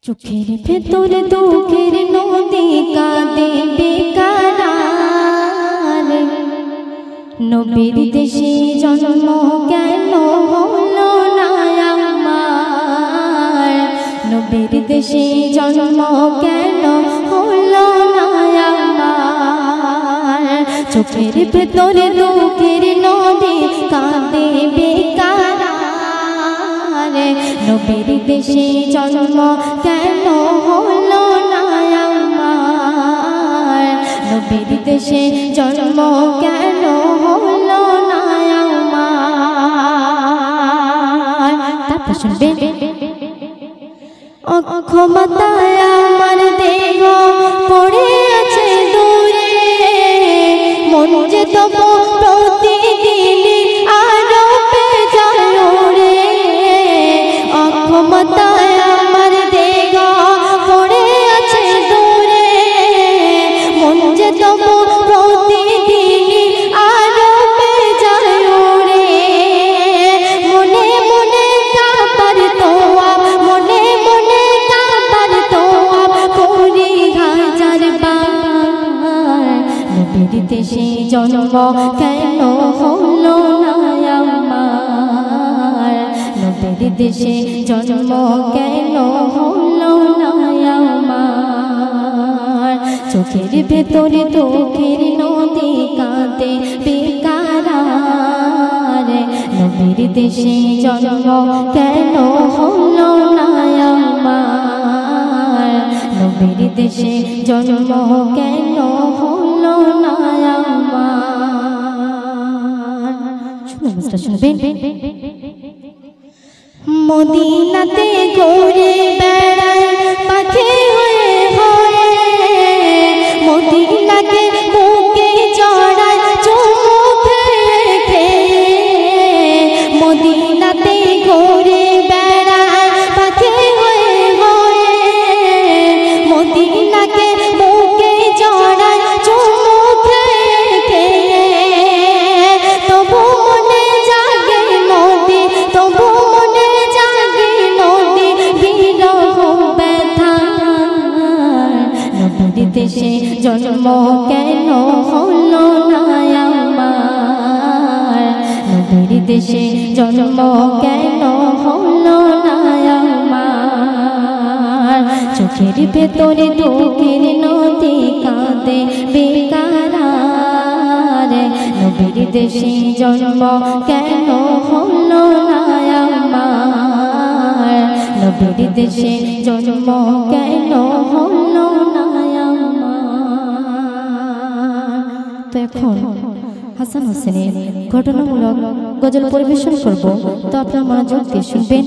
চোখের ভেতরে দুঃখের নদী কাঁদে বেকারার, নবীর দেশে জন্ম কেন হলো না আমার, নবীর দেশে জন্ম কেন হলো না আমার। চোখের ভেতরে দুঃখের নদী কাঁদে বেকারার, নবীর দেশে জন্ম কেন হলো না আমার, নবীর দেশে জন্ম কেন হলো না আমার। তারপর শুনবে অক্ষমতায় আমার দেহ পড়ে আছে দূরে, মন যে তবু প্রতিদিন আরো পেছায় রে। অক্ষমতায় আমার দেহ পড়ে আছে দূরে, মন যে তবু প্রতিদিন আরো পেছায় রে। মনে মনে কাঁপার তোয়াব, মনে মনে কাঁপার তোয়াব করি হাজার বার। নবীর দেশে জন্ম কেন হলো না আমার, নবীর দেশে জন্ম কেন হলো না আমার। চোখের ভেতরে দুঃখের নদী কাঁদে বেকারার, নবীর দেশে জন্ম কেন হলো না আমার, নবীর দেশে জন্ম কেন হলো না আমার। শুনুন শুনবেন। মদিনাতে ঘুরে বেড়ায় পাখি হয়ে হয়ে, মদিনাকে বুকে জড়ায় চুমু খেয়ে খেয়ে। মদিনাতে ঘুরে বেড়ায় পাখি হয়ে হয়ে, মদিনাকে বুকে জড়ায় চুমু খেয়ে খেয়ে। তবু মনে জাগে নদী, তবু মনে জাগে নদী বিরহ ব্যথার। নবীর দেশে জন্ম কেন হলো না আমার, নবীর দেশে জন্ম কেন হলো না আমার। চোখের ভেতরে দুঃখের নদী কাঁদে বেকারার, নবীর দেশে জন্ম কেন হলো না আমার, নবীর দেশে জন্ম কেন হলো না আমার। তো এখন হাসান হোসেনের ঘটনামূলক গজল পরিবেশন করব, তো আপনারা মনোযোগ দিয়ে শুনবেন।